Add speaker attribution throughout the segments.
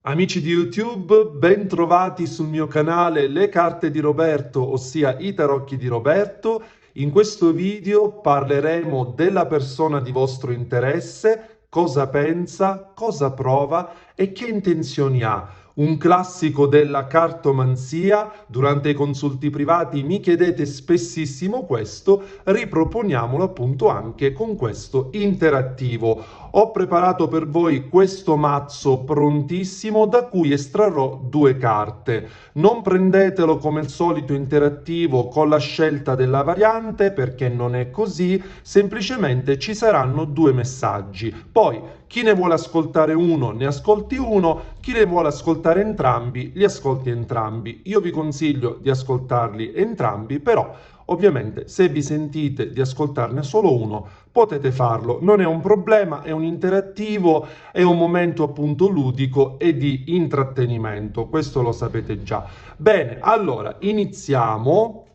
Speaker 1: Amici di YouTube, ben trovati sul mio canale Le Carte di Roberto, ossia i tarocchi di Roberto. In questo video parleremo della persona di vostro interesse, cosa pensa, cosa prova e che intenzioni ha. Un classico della cartomanzia, durante i consulti privati mi chiedete spessissimo questo, riproponiamolo appunto anche con questo interattivo. Ho preparato per voi questo mazzo prontissimo da cui estrarrò due carte. Non prendetelo come il solito interattivo con la scelta della variante perché non è così, semplicemente ci saranno due messaggi. Poi chi ne vuole ascoltare uno ne ascolti uno, chi ne vuole ascoltare entrambi li ascolti entrambi. Io vi consiglio di ascoltarli entrambi, però ovviamente se vi sentite di ascoltarne solo uno potete farlo, non è un problema, è un interattivo, è un momento appunto ludico e di intrattenimento, questo lo sapete già. Bene, allora iniziamo.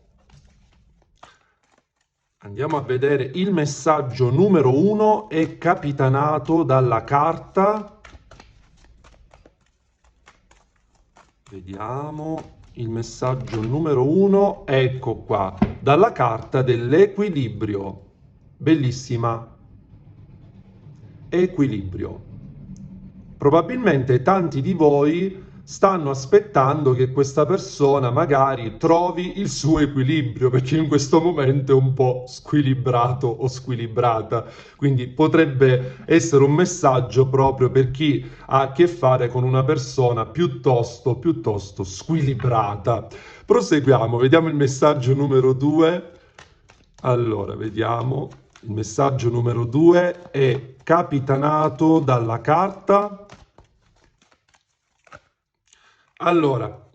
Speaker 1: Andiamo a vedere il messaggio numero 1, è capitanato dalla carta. Vediamo il messaggio numero 1, ecco qua, dalla carta dell'equilibrio. Bellissima. Equilibrio. Probabilmente tanti di voi stanno aspettando che questa persona magari trovi il suo equilibrio, perché in questo momento è un po' squilibrato o squilibrata, quindi potrebbe essere un messaggio proprio per chi ha a che fare con una persona piuttosto squilibrata. Proseguiamo, vediamo il messaggio numero 2. Allora, vediamo. Il messaggio numero 2 è capitanato dalla carta. Allora,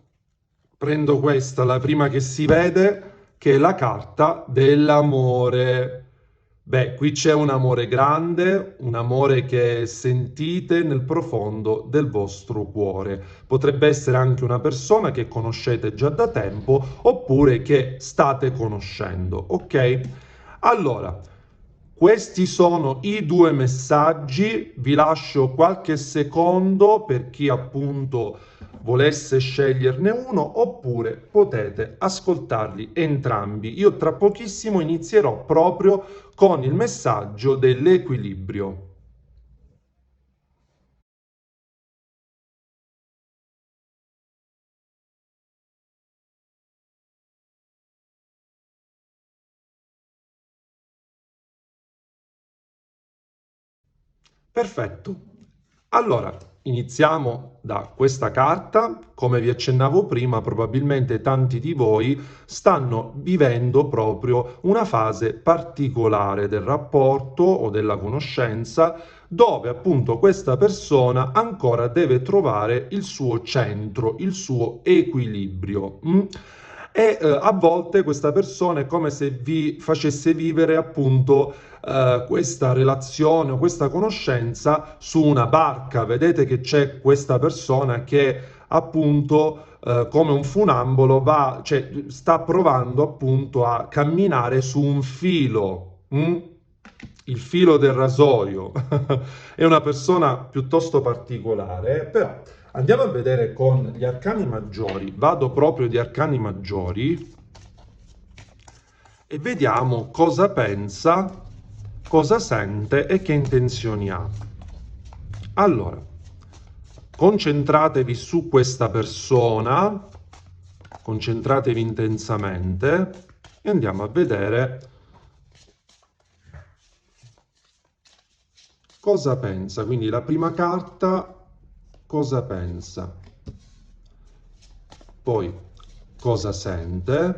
Speaker 1: prendo questa, la prima che si vede, che è la carta dell'amore. Beh, qui c'è un amore grande, un amore che sentite nel profondo del vostro cuore. Potrebbe essere anche una persona che conoscete già da tempo oppure che state conoscendo, ok? Allora, questi sono i due messaggi, vi lascio qualche secondo per chi appunto volesse sceglierne uno oppure potete ascoltarli entrambi. Io tra pochissimo inizierò proprio con il messaggio dell'equilibrio. Perfetto. Allora, iniziamo da questa carta. Come vi accennavo prima, probabilmente tanti di voi stanno vivendo proprio una fase particolare del rapporto o della conoscenza dove appunto questa persona ancora deve trovare il suo centro, il suo equilibrio. E a volte questa persona è come se vi facesse vivere appunto questa relazione o questa conoscenza su una barca. Vedete che c'è questa persona che appunto come un funambolo va, cioè, sta provando appunto a camminare su un filo. Il filo del rasoio. È una persona piuttosto particolare, però andiamo a vedere con gli arcani maggiori. Vado proprio di arcani maggiori e vediamo cosa pensa, cosa sente e che intenzioni ha. Allora, concentratevi su questa persona, concentratevi intensamente e andiamo a vedere cosa pensa. Quindi la prima carta, cosa pensa, poi cosa sente,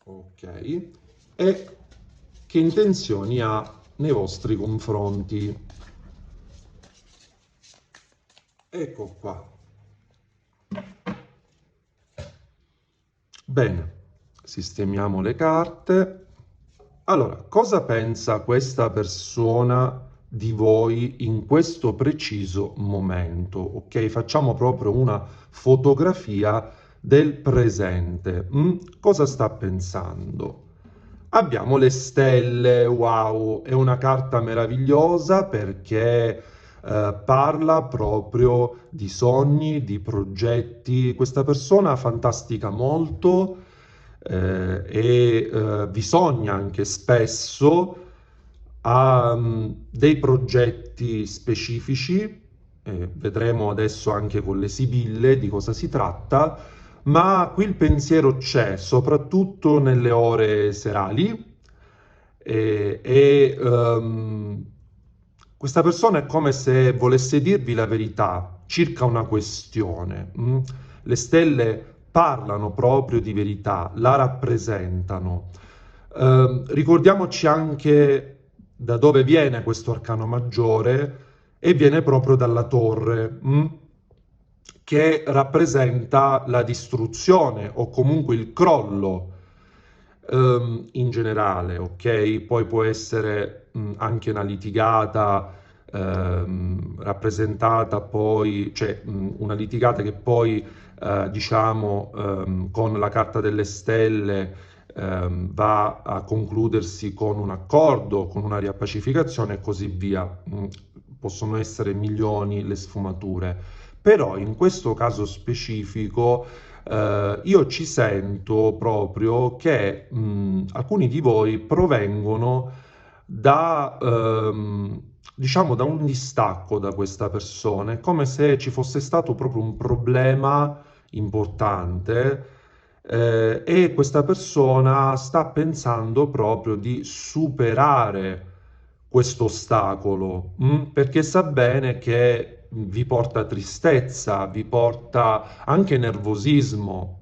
Speaker 1: ok, e che intenzioni ha nei vostri confronti. Ecco qua. Bene, sistemiamo le carte. Allora, cosa pensa questa persona di voi in questo preciso momento? Ok, facciamo proprio una fotografia del presente. Cosa sta pensando? Abbiamo le stelle, wow, è una carta meravigliosa perché parla proprio di sogni, di progetti. Questa persona fantastica molto e vi sogna anche spesso, ha dei progetti specifici, vedremo adesso anche con le sibille di cosa si tratta, ma qui il pensiero c'è, soprattutto nelle ore serali, questa persona è come se volesse dirvi la verità circa una questione. Le stelle parlano proprio di verità, la rappresentano. Ricordiamoci anche da dove viene questo arcano maggiore, e viene proprio dalla torre, che rappresenta la distruzione o comunque il crollo in generale, ok? Poi può essere anche una litigata rappresentata poi, cioè una litigata che poi diciamo con la carta delle stelle va a concludersi con un accordo, con una riappacificazione e così via. Possono essere milioni le sfumature, però in questo caso specifico io ci sento proprio che alcuni di voi provengono da, diciamo, da un distacco da questa persona, è come se ci fosse stato proprio un problema importante e questa persona sta pensando proprio di superare questo ostacolo, perché sa bene che vi porta tristezza, vi porta anche nervosismo,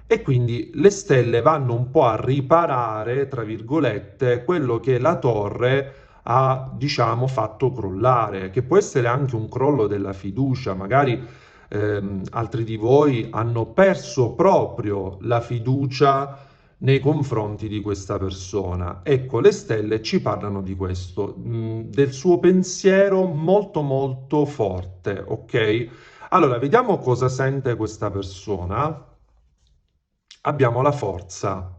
Speaker 1: e quindi le stelle vanno un po' a riparare, tra virgolette, quello che la torre ha, diciamo, fatto crollare, che può essere anche un crollo della fiducia, magari altri di voi hanno perso proprio la fiducia nei confronti di questa persona. Ecco, le stelle ci parlano di questo, del suo pensiero molto molto forte, ok? Allora, vediamo cosa sente questa persona. Abbiamo la forza.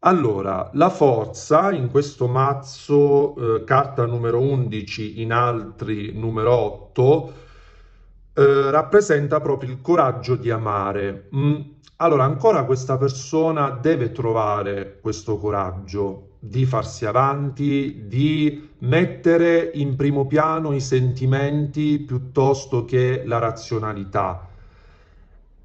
Speaker 1: Allora, la forza in questo mazzo, carta numero 11, in altri numero 8, rappresenta proprio il coraggio di amare. Allora, ancora questa persona deve trovare questo coraggio di farsi avanti, di mettere in primo piano i sentimenti piuttosto che la razionalità.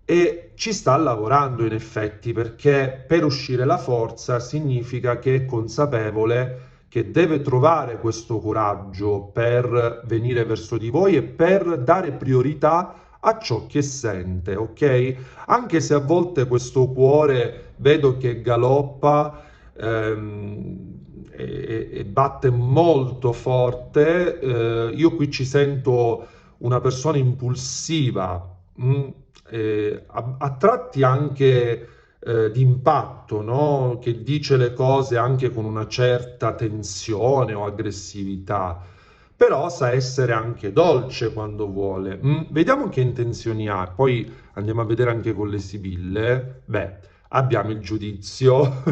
Speaker 1: E ci sta lavorando in effetti, perché per uscire la forza significa che è consapevole che deve trovare questo coraggio per venire verso di voi e per dare priorità a ciò che sente, ok? Anche se a volte questo cuore vedo che galoppa e batte molto forte, io qui ci sento una persona impulsiva, a tratti anche di impatto, no? Che dice le cose anche con una certa tensione o aggressività, però sa essere anche dolce quando vuole. Vediamo che intenzioni ha, poi andiamo a vedere anche con le sibille. Beh, abbiamo il giudizio,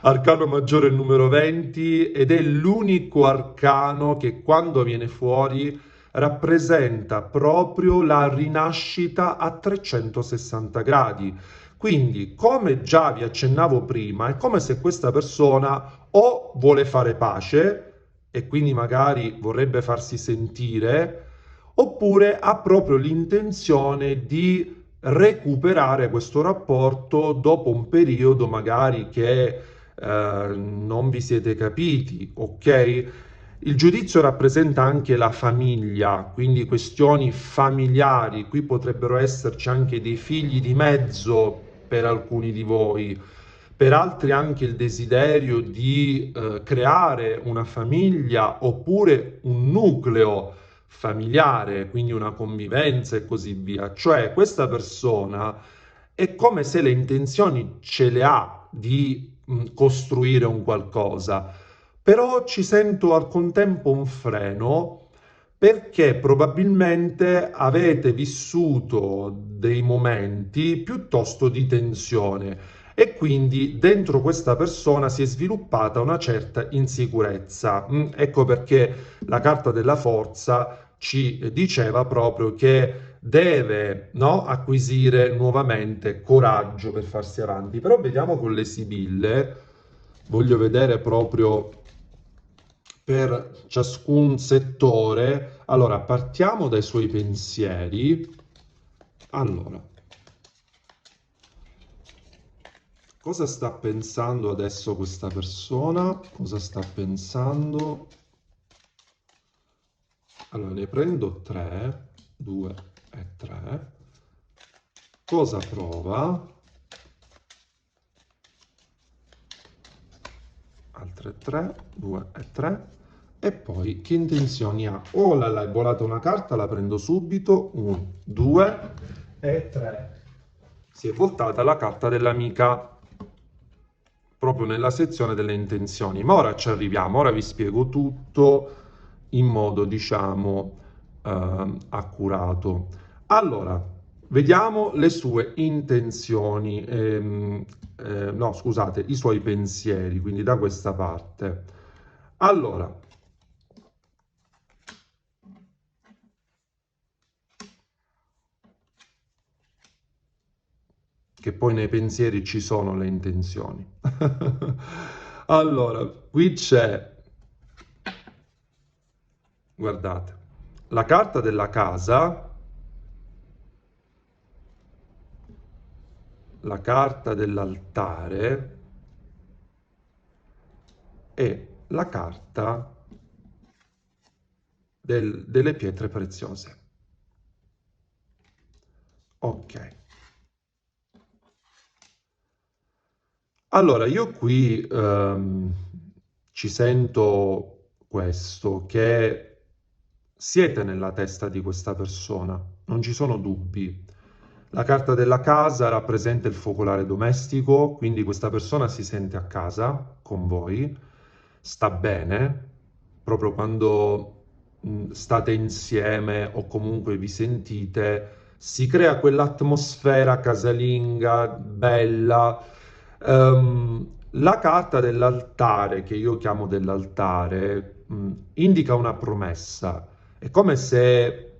Speaker 1: arcano maggiore numero 20, ed è l'unico arcano che quando viene fuori rappresenta proprio la rinascita a 360 gradi. Quindi, come già vi accennavo prima, è come se questa persona o vuole fare pace e quindi magari vorrebbe farsi sentire, oppure ha proprio l'intenzione di recuperare questo rapporto dopo un periodo magari che non vi siete capiti, ok? Il giudizio rappresenta anche la famiglia, quindi questioni familiari. Qui potrebbero esserci anche dei figli di mezzo per alcuni di voi, per altri anche il desiderio di creare una famiglia oppure un nucleo familiare, quindi una convivenza e così via. Cioè questa persona è come se le intenzioni ce le ha di costruire un qualcosa, però ci sento al contempo un freno perché probabilmente avete vissuto dei momenti piuttosto di tensione e quindi dentro questa persona si è sviluppata una certa insicurezza. Ecco perché la carta della forza ci diceva proprio che deve, no, acquisire nuovamente coraggio per farsi avanti. Però vediamo con le Sibille, voglio vedere proprio per ciascun settore. Allora, partiamo dai suoi pensieri. Allora, cosa sta pensando adesso questa persona? Cosa sta pensando? Allora, ne prendo 3, 2 e 3. Cosa prova? Altre 3, 2 e 3. E poi che intenzioni ha? Oh là là, è volata una carta, la prendo subito. 1, 2 e 3. Si è voltata la carta dell'amica proprio nella sezione delle intenzioni. Ma ora ci arriviamo, ora vi spiego tutto in modo, diciamo, accurato. Allora, vediamo le sue intenzioni, no, scusate, i suoi pensieri, quindi da questa parte. Allora, che poi nei pensieri ci sono le intenzioni. Allora, qui c'è, guardate, la carta della casa, la carta dell'altare e la carta delle pietre preziose. Ok. Allora, io qui ci sento questo, che siete nella testa di questa persona, non ci sono dubbi. La carta della casa rappresenta il focolare domestico, quindi questa persona si sente a casa con voi, sta bene, proprio quando state insieme o comunque vi sentite, si crea quell'atmosfera casalinga, bella. La carta dell'altare, che io chiamo dell'altare, indica una promessa. È come se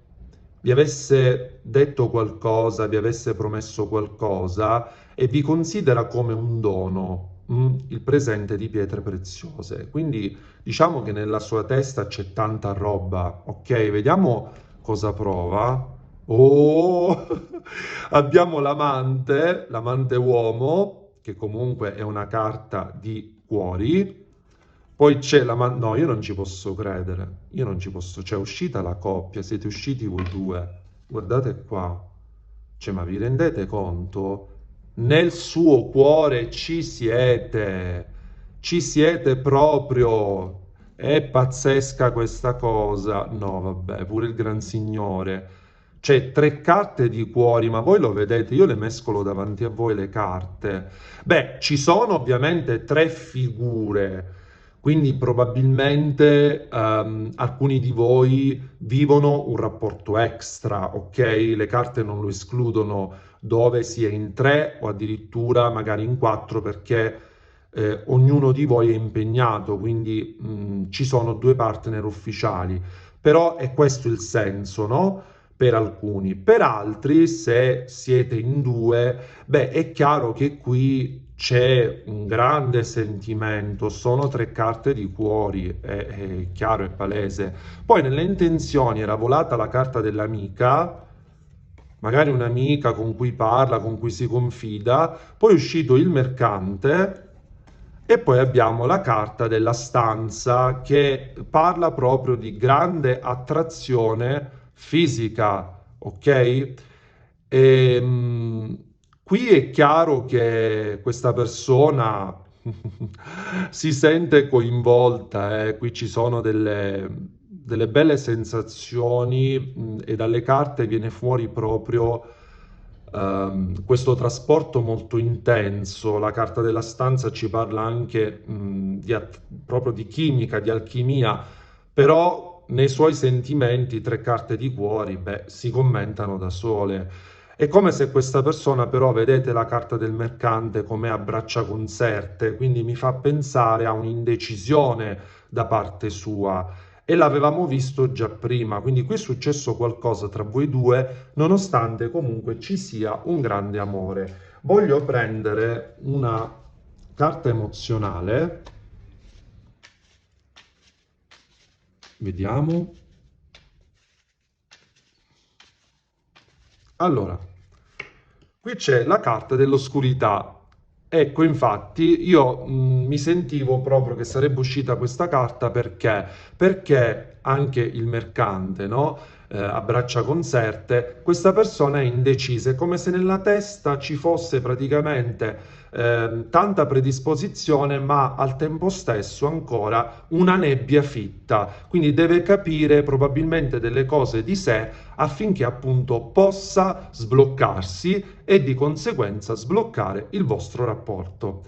Speaker 1: vi avesse detto qualcosa, vi avesse promesso qualcosa e vi considera come un dono, il presente di pietre preziose. Quindi diciamo che nella sua testa c'è tanta roba. Ok, vediamo cosa prova. Oh, abbiamo l'amante uomo, che comunque è una carta di cuori. Poi c'è no, io non ci posso credere. Io non ci posso. C'è uscita la coppia, siete usciti voi due. Guardate qua. Cioè, ma vi rendete conto? Nel suo cuore ci siete. Ci siete proprio. È pazzesca questa cosa. No, vabbè, pure il Gran Signore. C'è 3 carte di cuori, ma voi lo vedete, io le mescolo davanti a voi le carte. Beh, ci sono ovviamente 3 figure, quindi probabilmente alcuni di voi vivono un rapporto extra, ok? Le carte non lo escludono, dove si è in 3 o addirittura magari in 4, perché ognuno di voi è impegnato, quindi ci sono 2 partner ufficiali. Però è questo il senso, no? Per alcuni. Per altri, se siete in 2, beh, è chiaro che qui c'è un grande sentimento, sono 3 carte di cuori, è chiaro, è palese. Poi nelle intenzioni era volata la carta dell'amica, magari un'amica con cui parla, con cui si confida, poi è uscito il mercante e poi abbiamo la carta della stanza che parla proprio di grande attrazione fisica, ok? Qui è chiaro che questa persona si sente coinvolta, qui ci sono delle belle sensazioni, e dalle carte viene fuori proprio questo trasporto molto intenso. La carta della stanza ci parla anche proprio di chimica, di alchimia, però nei suoi sentimenti 3 carte di cuori, beh, si commentano da sole. È come se questa persona però, vedete la carta del mercante come a braccia conserte, quindi mi fa pensare a un'indecisione da parte sua e l'avevamo visto già prima, quindi qui è successo qualcosa tra voi due, nonostante comunque ci sia un grande amore. Voglio prendere una carta emozionale, vediamo. Allora, qui c'è la carta dell'oscurità. Ecco, infatti, io mi sentivo proprio che sarebbe uscita questa carta perché? Perché anche il mercante, no? A braccia conserte, questa persona è indecisa, è come se nella testa ci fosse praticamente tanta predisposizione, ma al tempo stesso ancora una nebbia fitta. Quindi deve capire probabilmente delle cose di sé affinché appunto possa sbloccarsi e di conseguenza sbloccare il vostro rapporto.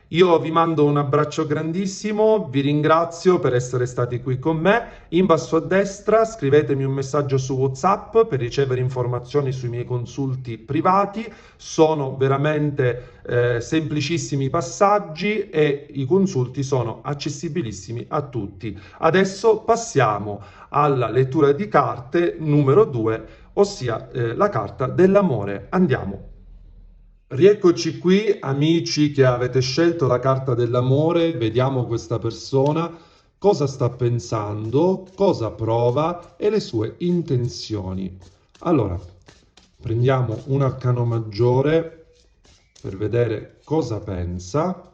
Speaker 1: Io vi mando un abbraccio grandissimo, vi ringrazio per essere stati qui con me. In basso a destra scrivetemi un messaggio su WhatsApp per ricevere informazioni sui miei consulti privati. Sono veramente semplicissimi passaggi e i consulti sono accessibilissimi a tutti. Adesso passiamo alla lettura di carte numero 2, ossia la carta dell'amore. Andiamo. Rieccoci qui, amici che avete scelto la carta dell'amore, vediamo questa persona, cosa sta pensando, cosa prova e le sue intenzioni. Allora, prendiamo un arcano maggiore per vedere cosa pensa,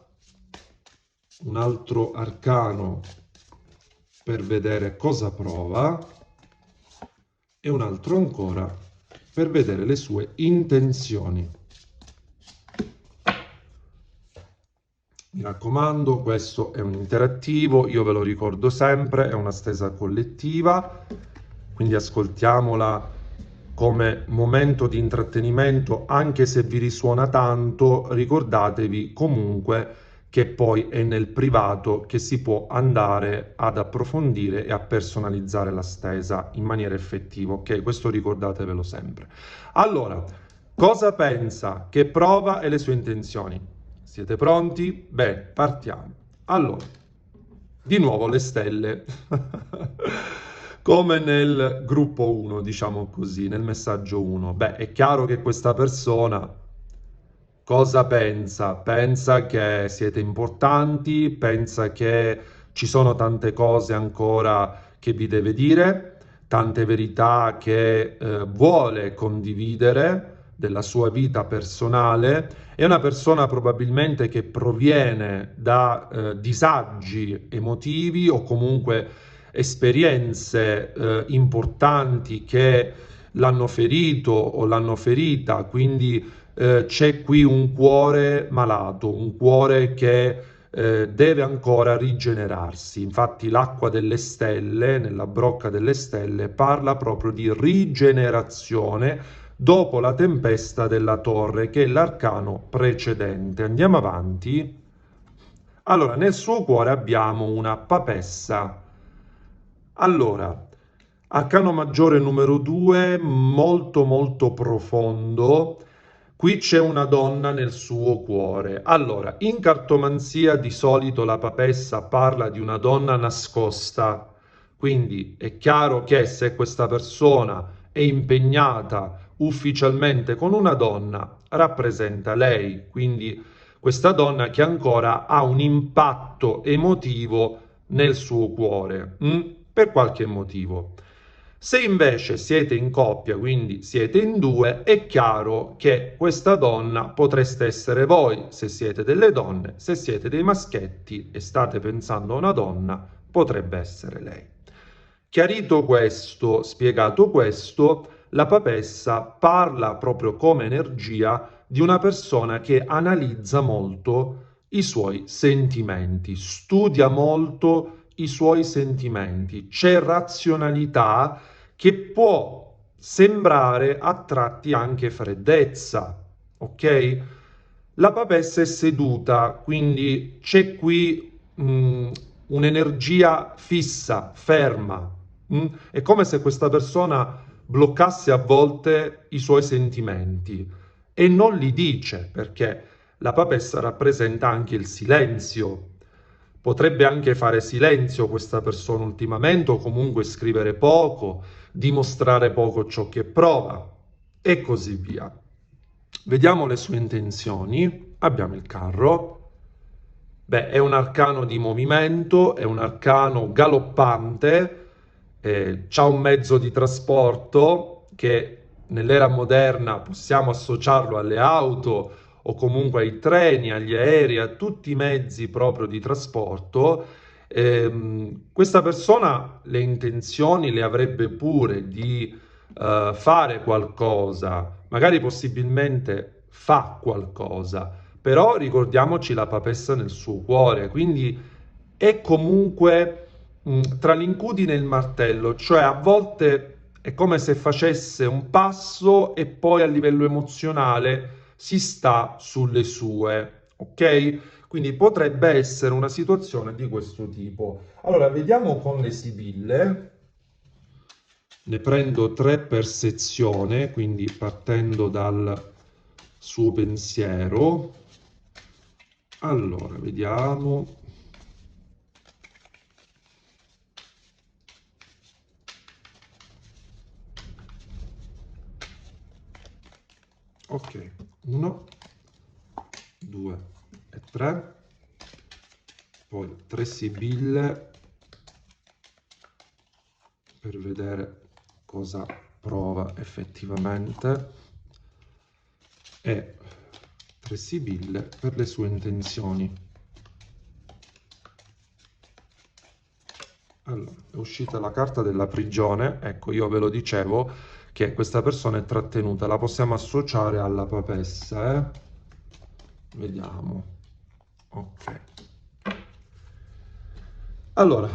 Speaker 1: un altro arcano per vedere cosa prova e un altro ancora per vedere le sue intenzioni. Mi raccomando, questo è un interattivo, io ve lo ricordo sempre, è una stesa collettiva, quindi ascoltiamola come momento di intrattenimento, anche se vi risuona tanto, ricordatevi comunque che poi è nel privato che si può andare ad approfondire e a personalizzare la stesa in maniera effettiva, ok? Questo ricordatevelo sempre. Allora, cosa pensa, che prova e le sue intenzioni? Siete pronti? Bene, partiamo. Allora, di nuovo le stelle, come nel gruppo 1, diciamo così, nel messaggio 1. Beh, è chiaro che questa persona cosa pensa? Pensa che siete importanti, pensa che ci sono tante cose ancora che vi deve dire, tante verità che vuole condividere della sua vita personale. È una persona probabilmente che proviene da disagi emotivi o comunque esperienze importanti che l'hanno ferito o l'hanno ferita, quindi c'è qui un cuore malato, un cuore che deve ancora rigenerarsi. Infatti l'acqua delle stelle, nella brocca delle stelle, parla proprio di rigenerazione dopo la tempesta della torre, che è l'arcano precedente. Andiamo avanti. Allora, nel suo cuore abbiamo una papessa. Allora, arcano maggiore numero 2, molto molto profondo. Qui c'è una donna nel suo cuore. Allora, in cartomanzia di solito la papessa parla di una donna nascosta, quindi è chiaro che se questa persona è impegnata ufficialmente con una donna, rappresenta lei, quindi questa donna che ancora ha un impatto emotivo nel suo cuore, per qualche motivo. Se invece siete in coppia, quindi siete in due, è chiaro che questa donna potreste essere voi, se siete delle donne, se siete dei maschietti e state pensando a una donna, potrebbe essere lei. Chiarito questo, spiegato questo, la papessa parla proprio come energia di una persona che analizza molto i suoi sentimenti, studia molto i suoi sentimenti, c'è razionalità che può sembrare a tratti anche freddezza, ok? La papessa è seduta, quindi c'è qui un'energia fissa, ferma. È come se questa persona bloccasse a volte i suoi sentimenti e non li dice perché la papessa rappresenta anche il silenzio. Potrebbe anche fare silenzio questa persona ultimamente o comunque scrivere poco, dimostrare poco ciò che prova e così via. Vediamo le sue intenzioni. Abbiamo il carro. Beh, è un arcano di movimento, è un arcano galoppante, c'ha un mezzo di trasporto che nell'era moderna possiamo associarlo alle auto o comunque ai treni, agli aerei, a tutti i mezzi proprio di trasporto. Questa persona le intenzioni le avrebbe pure di fare qualcosa, magari possibilmente fa qualcosa, però ricordiamoci la papessa nel suo cuore, quindi è comunque tra l'incudine e il martello, cioè a volte è come se facesse un passo e poi a livello emozionale si sta sulle sue, ok? Quindi potrebbe essere una situazione di questo tipo. Allora, vediamo con le sibille. Ne prendo 3 per sezione, quindi partendo dal suo pensiero. Allora, vediamo. Ok, 1, 2 e 3. Poi 3 sibille per vedere cosa prova effettivamente e 3 sibille per le sue intenzioni. Allora, è uscita la carta della prigione, ecco, io ve lo dicevo che questa persona è trattenuta, la possiamo associare alla papessa, Vediamo, ok. Allora,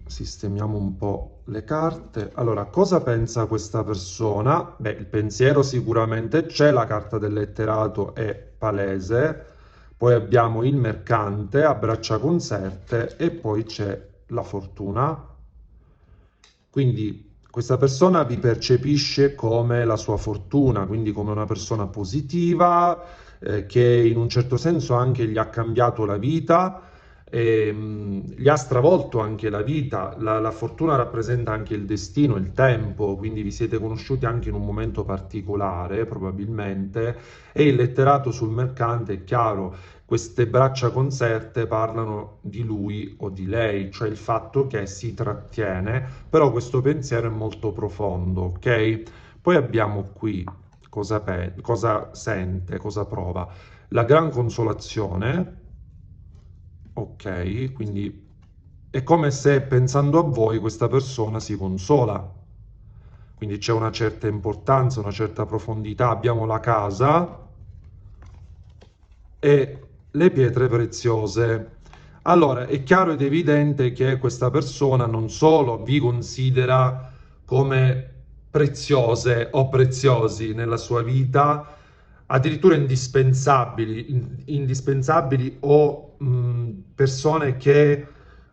Speaker 1: sistemiamo un po' le carte. Allora, cosa pensa questa persona? Beh, il pensiero sicuramente c'è, la carta del letterato è palese, poi abbiamo il mercante a braccia conserte e poi c'è la fortuna. Quindi questa persona vi percepisce come la sua fortuna, quindi come una persona positiva, che in un certo senso anche gli ha cambiato la vita, gli ha stravolto anche la vita. La fortuna rappresenta anche il destino, il tempo, quindi vi siete conosciuti anche in un momento particolare, probabilmente, e il letterato sul mercante è chiaro. Queste braccia conserte parlano di lui o di lei, cioè il fatto che si trattiene, però questo pensiero è molto profondo, ok? Poi abbiamo qui cosa sente, cosa prova. La gran consolazione, ok? Quindi è come se pensando a voi questa persona si consola. Quindi c'è una certa importanza, una certa profondità. Abbiamo la casa e le pietre preziose. Allora, è chiaro ed evidente che questa persona non solo vi considera come preziose o preziosi nella sua vita, addirittura indispensabili o persone che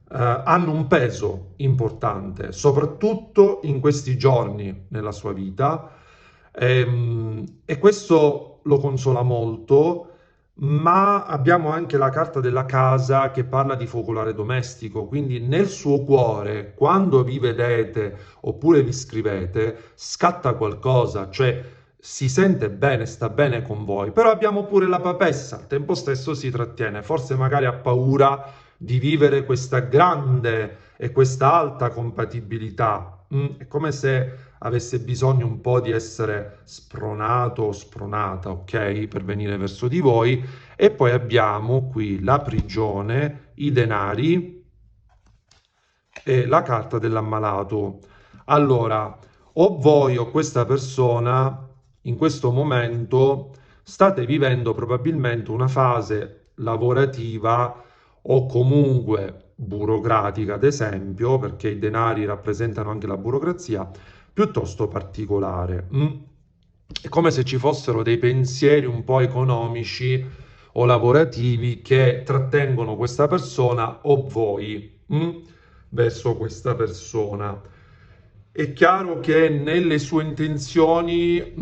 Speaker 1: hanno un peso importante, soprattutto in questi giorni nella sua vita, e questo lo consola molto. Ma abbiamo anche la carta della casa che parla di focolare domestico, quindi nel suo cuore, quando vi vedete oppure vi scrivete, scatta qualcosa, cioè si sente bene, sta bene con voi. Però abbiamo pure la papessa, al tempo stesso si trattiene, forse magari ha paura di vivere questa grande e questa alta compatibilità. È come se avesse bisogno un po' di essere spronato o spronata, ok, per venire verso di voi. E poi abbiamo qui la prigione, i denari e la carta dell'ammalato. Allora, o voi o questa persona in questo momento state vivendo probabilmente una fase lavorativa o comunque burocratica, ad esempio, perché i denari rappresentano anche la burocrazia, piuttosto particolare. È come se ci fossero dei pensieri un po' economici o lavorativi che trattengono questa persona o voi verso questa persona. È chiaro che nelle sue intenzioni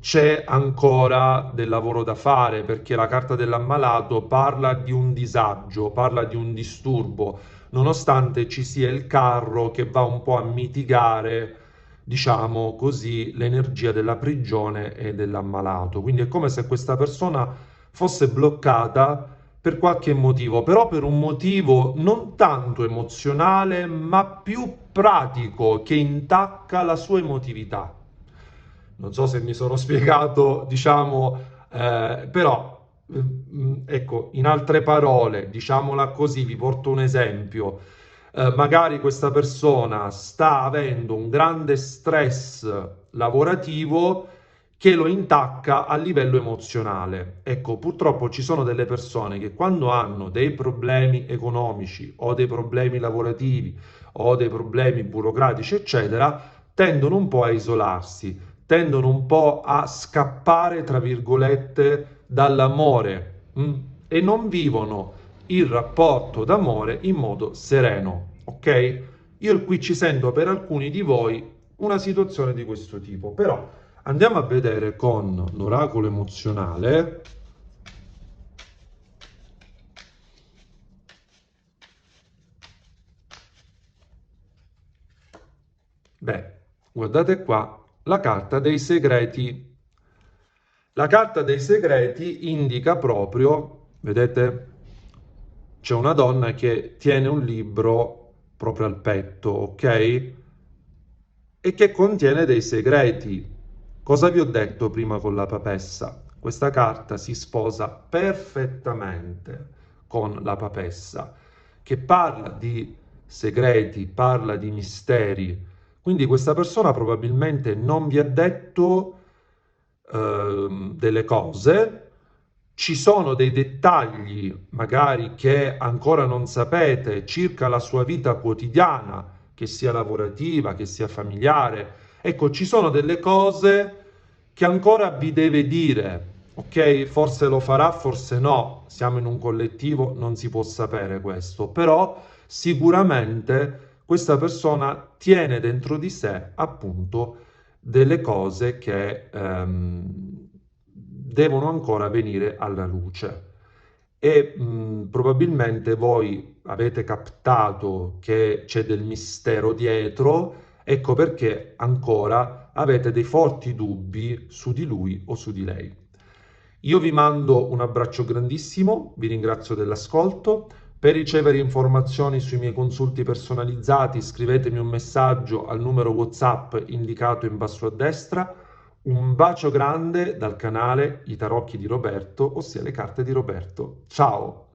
Speaker 1: c'è ancora del lavoro da fare, perché la carta dell'ammalato parla di un disagio, parla di un disturbo, nonostante ci sia il carro che va un po' a mitigare, diciamo così, l'energia della prigione e dell'ammalato. Quindi è come se questa persona fosse bloccata per qualche motivo, però per un motivo non tanto emozionale, ma più pratico che intacca la sua emotività. Non so se mi sono spiegato, diciamo, però, ecco, in altre parole, diciamola così, vi porto un esempio. Magari questa persona sta avendo un grande stress lavorativo che lo intacca a livello emozionale. Ecco, purtroppo ci sono delle persone che quando hanno dei problemi economici o dei problemi lavorativi o dei problemi burocratici, eccetera, tendono un po' a isolarsi, tendono un po' a scappare, tra virgolette, dall'amore, e non vivono il rapporto d'amore in modo sereno, ok? Io qui ci sento per alcuni di voi una situazione di questo tipo, però andiamo a vedere con l'oracolo emozionale. Beh, guardate qua, la carta dei segreti. La carta dei segreti indica proprio, vedete, c'è una donna che tiene un libro proprio al petto, ok? E che contiene dei segreti. Cosa vi ho detto prima con la papessa? Questa carta si sposa perfettamente con la papessa, che parla di segreti, parla di misteri. Quindi questa persona probabilmente non vi ha detto delle cose, ci sono dei dettagli magari che ancora non sapete circa la sua vita quotidiana, che sia lavorativa, che sia familiare. Ecco, ci sono delle cose che ancora vi deve dire, ok? Forse lo farà, forse no. Siamo in un collettivo, non si può sapere questo, però sicuramente questa persona tiene dentro di sé appunto delle cose che devono ancora venire alla luce. E probabilmente voi avete captato che c'è del mistero dietro, ecco perché ancora avete dei forti dubbi su di lui o su di lei. Io vi mando un abbraccio grandissimo, vi ringrazio dell'ascolto. Per ricevere informazioni sui miei consulti personalizzati, scrivetemi un messaggio al numero WhatsApp indicato in basso a destra. Un bacio grande dal canale I Tarocchi di Roberto, ossia le carte di Roberto. Ciao!